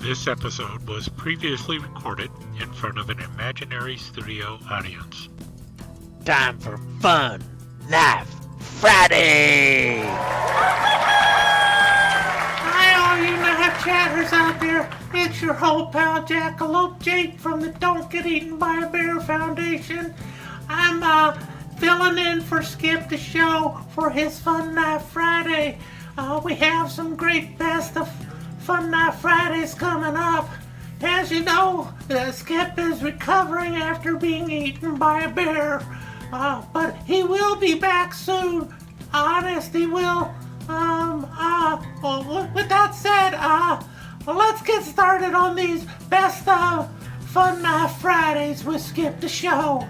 This episode was previously recorded in front of an imaginary studio audience. Time for Fun Knife Friday! Hi, all you knife chatters out there. It's your old pal Jackalope Jake from the Don't Get Eaten by a Bear Foundation. I'm filling in for Skip deSheau's for his Fun Knife Friday. We have some great best of Fun Knife Fridays coming up. As you know, Skip is recovering after being eaten by a bear. But he will be back soon. Honest, he will. With that said, let's get started on these best of Fun Knife Fridays with Skip deSheau's.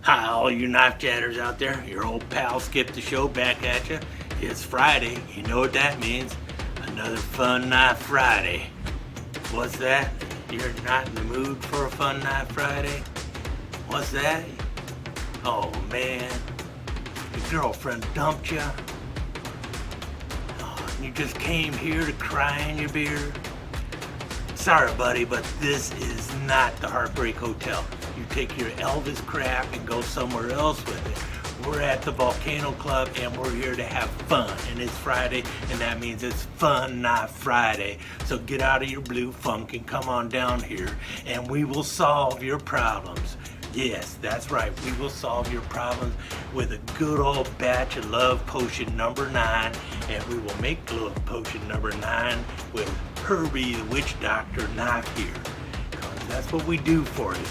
Hi, all you knife chatters out there. Your old pal Skip deSheau's back at you. It's Friday. You know what that means. Another Fun Knife Friday. What's that? You're not in the mood for a Fun Knife Friday? What's that? Oh, man. Your girlfriend dumped you. Oh, you just came here to cry in your beer. Sorry, buddy, but this is not the Heartbreak Hotel. You take your Elvis crap and go somewhere else with it. We're at the Volcano Club and we're here to have fun. And it's Friday, and that means it's Fun Knife Friday. So get out of your blue funk and come on down here and we will solve your problems. Yes, that's right. We will solve your problems with a good old batch of Love Potion number 9. And we will make Love Potion number 9 with Herbie the Witch Doctor knife here. Because that's what we do for you.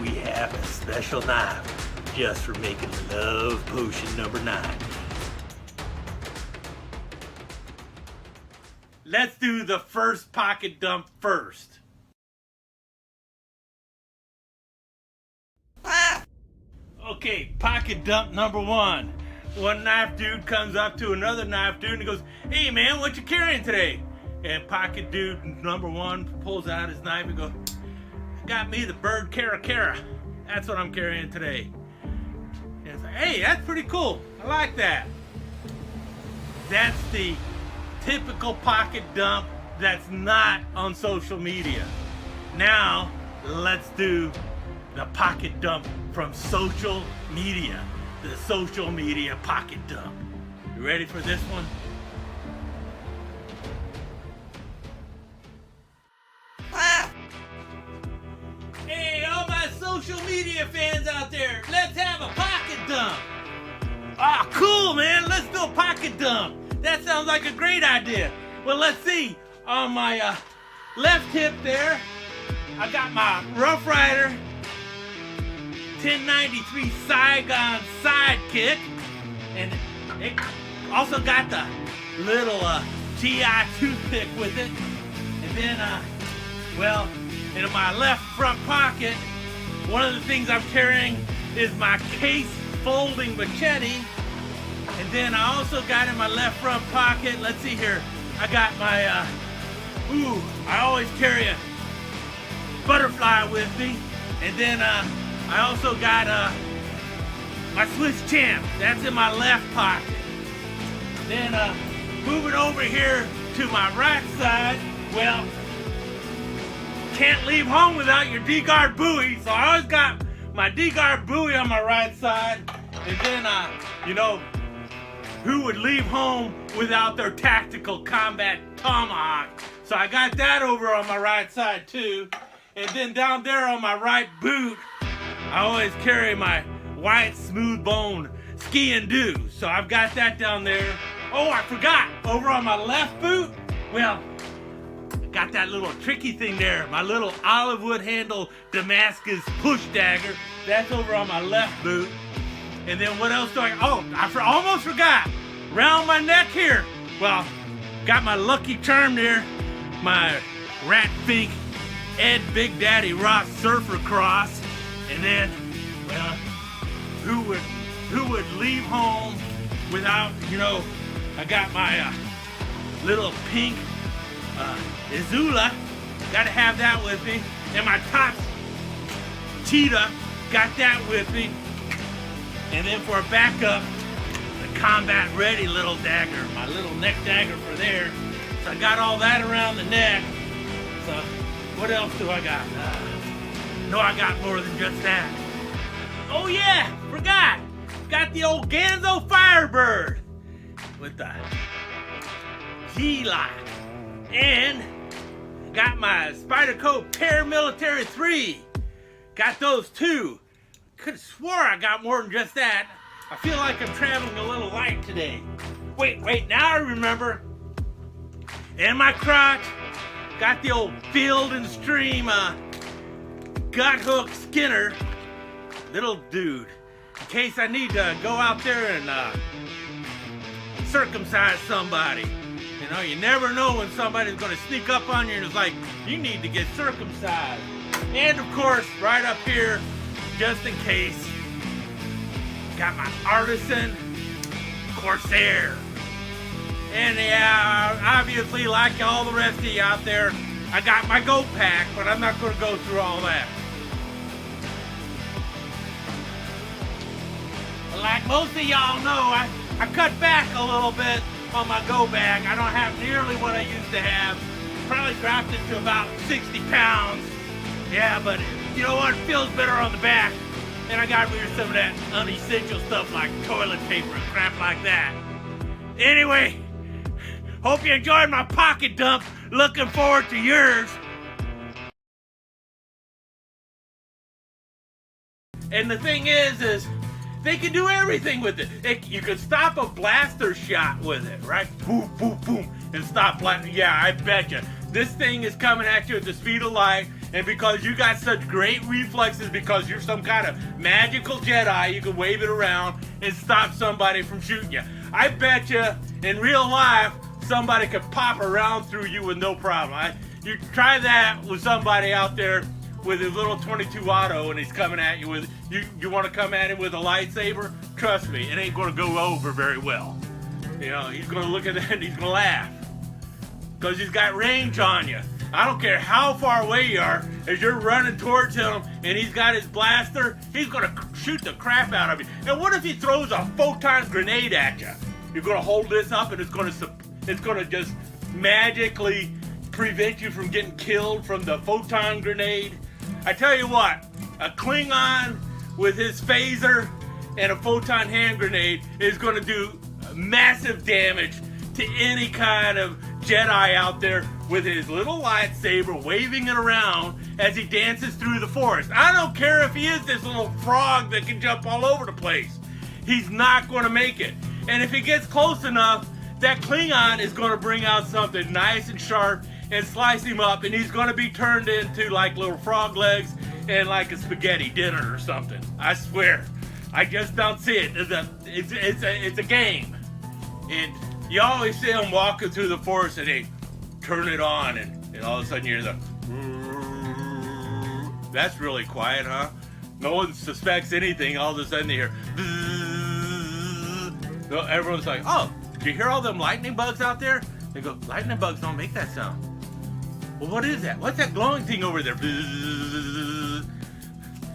We have a special knife just for making Love Potion number 9. Let's do the first pocket dump first. Okay, pocket dump number 1. One knife dude comes up to another knife dude and goes, "Hey man, what you carrying today?" And pocket dude number 1 pulls out his knife and goes, "Got me the bird Cara. That's what I'm carrying today." And it's like, "Hey, that's pretty cool. I like that." That's the typical pocket dump that's not on social media. Now, let's do the pocket dump from social media. The social media pocket dump. You ready for this one? Hey, all my social media fans out there, let's have a pocket dump. Ah, cool, man. Let's do a pocket dump. That sounds like a great idea. Well, let's see. On my left hip there, I got my Rough Rider 1093 Saigon sidekick, and it also got the little GI toothpick with it. And then, in my left front pocket, one of the things I'm carrying is my case folding machete. And then I also got in my left front pocket, let's see here, I got my, I always carry a butterfly with me. And then I also got my Swiss Champ, that's in my left pocket. Then moving over here to my right side, well, can't leave home without your D-guard buoy, so I always got my D-guard buoy on my right side. And then, who would leave home without their tactical combat tomahawk? So I got that over on my right side too. And then down there on my right boot, I always carry my white smooth bone ski and do. So I've got that down there. Oh, I forgot, over on my left boot, well, got that little tricky thing there, my little olive wood handle Damascus push dagger. That's over on my left boot. And then what else do I almost forgot. Around my neck here, well, got my Lucky Charm there, my Rat Fink Ed Big Daddy Ross Surfer Cross. And then, well, who would leave home without, I got my little pink Izula, gotta have that with me, and my top cheetah, got that with me. And then for a backup, I combat ready little dagger, my little neck dagger for there. So I got all that around the neck. So what else do I got? No, I got more than just that. Oh yeah, forgot. Got the old Ganzo Firebird with the G-Lock. And got my Spyderco Paramilitary 3. Got those too. Could have swore I got more than just that. I feel like I'm traveling a little light today. Wait, now I remember. In my crotch, got the old Field and Stream gut hook Skinner. Little dude. In case I need to go out there and circumcise somebody. You know, you never know when somebody's going to sneak up on you and it's like, you need to get circumcised. And of course, right up here, just in case, got my Artisan Corsair. And yeah, obviously, like all the rest of you out there, I got my Go Pack, but I'm not going to go through all that. But like most of y'all know, I cut back a little bit on my Go Bag. I don't have nearly what I used to have. Probably dropped it to about 60 pounds. Yeah, but you know what? It feels better on the back. And I got rid of some of that unessential stuff like toilet paper and crap like that. Anyway, hope you enjoyed my pocket dump. Looking forward to yours. And the thing is they can do everything with it. You can stop a blaster shot with it, right? Boom, boom, boom, and stop blaster. Yeah, I bet you. This thing is coming at you at the speed of light, and because you got such great reflexes, because you're some kind of magical Jedi, you can wave it around and stop somebody from shooting you. I bet you, in real life, somebody could pop around through you with no problem. You try that with somebody out there with his little 22 auto and he's coming at you with, you want to come at him with a lightsaber? Trust me, it ain't going to go over very well. You know, he's going to look at that and he's going to laugh. Because he's got range on you. I don't care how far away you are, as you're running towards him and he's got his blaster, he's going to shoot the crap out of you. And what if he throws a photon grenade at you? You're going to hold this up and it's going to just magically prevent you from getting killed from the photon grenade. I tell you what, a Klingon with his phaser and a photon hand grenade is going to do massive damage to any kind of Jedi out there with his little lightsaber waving it around as he dances through the forest. I don't care if he is this little frog that can jump all over the place. He's not going to make it. And if he gets close enough, that Klingon is going to bring out something nice and sharp and slice him up, and he's going to be turned into like little frog legs and like a spaghetti dinner or something. I swear. I just don't see it. It's a game. And you always see them walking through the forest and they turn it on and all of a sudden you hear the... That's really quiet, huh? No one suspects anything. All of a sudden they hear... Everyone's like, oh, do you hear all them lightning bugs out there? They go, lightning bugs don't make that sound. Well, what is that? What's that glowing thing over there?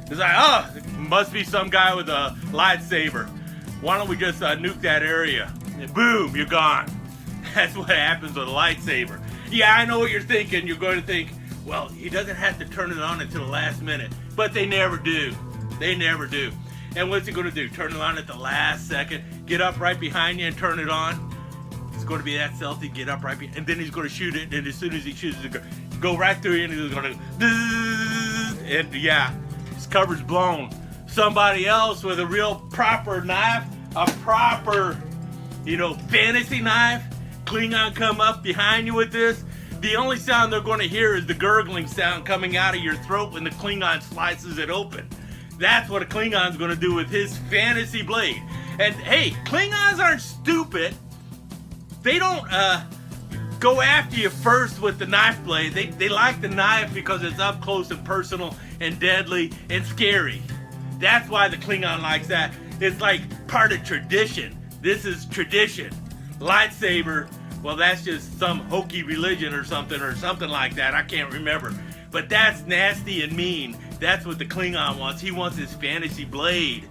It's like, oh, it must be some guy with a lightsaber. Why don't we just nuke that area? And boom, you're gone. That's what happens with a lightsaber. Yeah, I know what you're thinking. You're going to think, well, he doesn't have to turn it on until the last minute. But they never do. They never do. And what's he going to do? Turn it on at the last second, get up right behind you and turn it on? It's going to be that stealthy, get up right behind, and then he's going to shoot it, and as soon as he shoots it, go right through you, and he's going to, and yeah, his cover's blown. Somebody else with a real proper knife, a proper, fantasy knife, Klingon come up behind you with this, the only sound they're going to hear is the gurgling sound coming out of your throat when the Klingon slices it open. That's what a Klingon's going to do with his fantasy blade. And hey, Klingons aren't stupid. They don't go after you first with the knife blade. They like the knife because it's up close and personal and deadly and scary. That's why the Klingon likes that. It's like part of tradition. This is tradition. Lightsaber, well, that's just some hokey religion or something like that. I can't remember. But that's nasty and mean. That's what the Klingon wants. He wants his fantasy blade.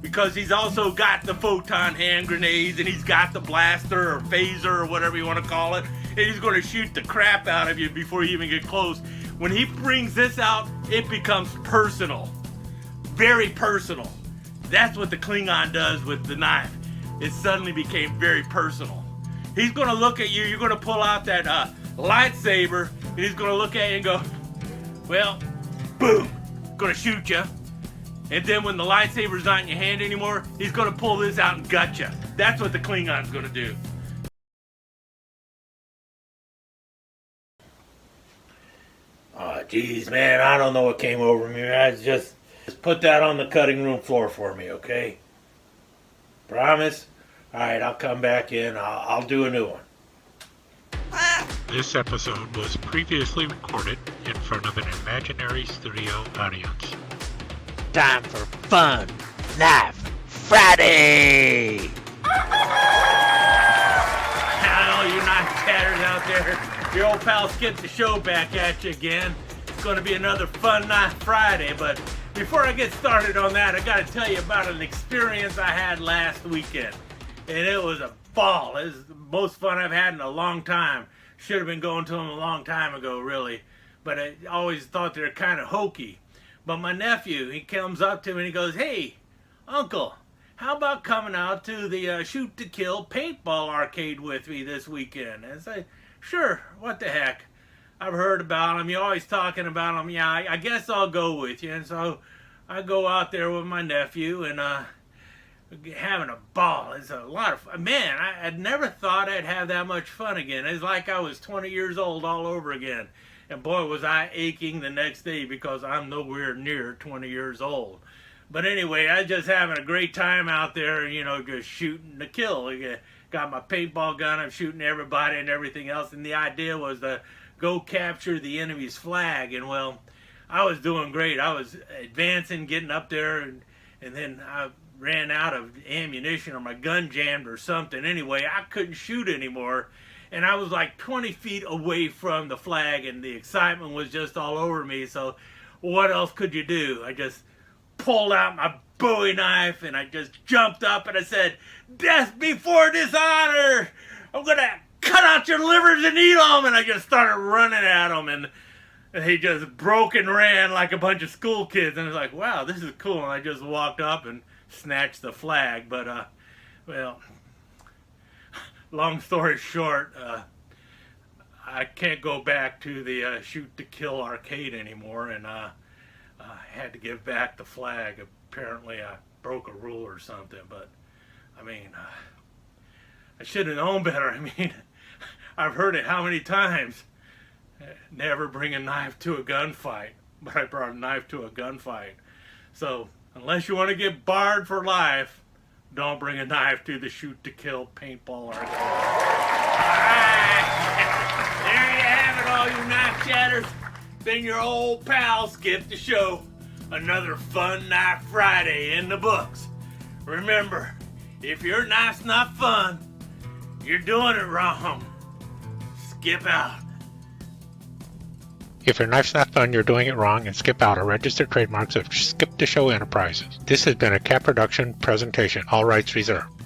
because he's also got the photon hand grenades and he's got the blaster or phaser or whatever you want to call it, and he's going to shoot the crap out of you before you even get close. When he brings this out, it becomes personal. Very personal. That's what the Klingon does with the knife. It suddenly became very personal. He's going to look at you, you're going to pull out that lightsaber, and he's going to look at you and go, well, boom, going to shoot you. And then when the lightsaber's not in your hand anymore, he's going to pull this out and gut you. That's what the Klingon's going to do. Oh, geez, man, I don't know what came over me. I just put that on the cutting room floor for me, okay? Promise? All right, I'll come back in. I'll do a new one. This episode was previously recorded in front of an imaginary studio audience. Time for Fun Knife Friday! Hello, you knife chatters out there. Your old pal Skip the Show back at you again. It's going to be another Fun Knife Friday, but before I get started on that, I got to tell you about an experience I had last weekend. And it was a ball. It was the most fun I've had in a long time. Should have been going to them a long time ago, really. But I always thought they were kind of hokey. But my nephew, he comes up to me and he goes, hey, Uncle, how about coming out to the Shoot to Kill paintball arcade with me this weekend? And I say, sure, what the heck? I've heard about them. You're always talking about them. Yeah, I guess I'll go with you. And so I go out there with my nephew and having a ball. It's a lot of fun. Man, I'd never thought I'd have that much fun again. It's like I was 20 years old all over again. And boy, was I aching the next day because I'm nowhere near 20 years old. But anyway, I was just having a great time out there, you know, just shooting to kill. I got my paintball gun, I'm shooting everybody and everything else. And the idea was to go capture the enemy's flag. And well, I was doing great. I was advancing, getting up there, and then I ran out of ammunition or my gun jammed or something. Anyway, I couldn't shoot anymore. And I was like 20 feet away from the flag, and the excitement was just all over me. So what else could you do? I just pulled out my Bowie knife, and I just jumped up, and I said, death before dishonor! I'm going to cut out your livers and eat them! And I just started running at them, and he just broke and ran like a bunch of school kids. And I was like, wow, this is cool. And I just walked up and snatched the flag. But, well, long story short, I can't go back to the Shoot to Kill arcade anymore, and I had to give back the flag. Apparently I broke a rule or something, but I mean, I should have known better. I mean, I've heard it how many times? Never bring a knife to a gunfight, but I brought a knife to a gunfight. So unless you want to get barred for life, don't bring a knife to the Shoot to Kill paintball arcade. Alright, there you have it, all you knife chatters. Been your old pal Skip the Show. Another Fun Knife Friday in the books. Remember, if your knife's not fun, you're doing it wrong. Skip out. If your knife's not fun, you're doing it wrong, and Skip Out are registered trademarks of Skip the Show Enterprises. This has been a Cat Production presentation. All rights reserved.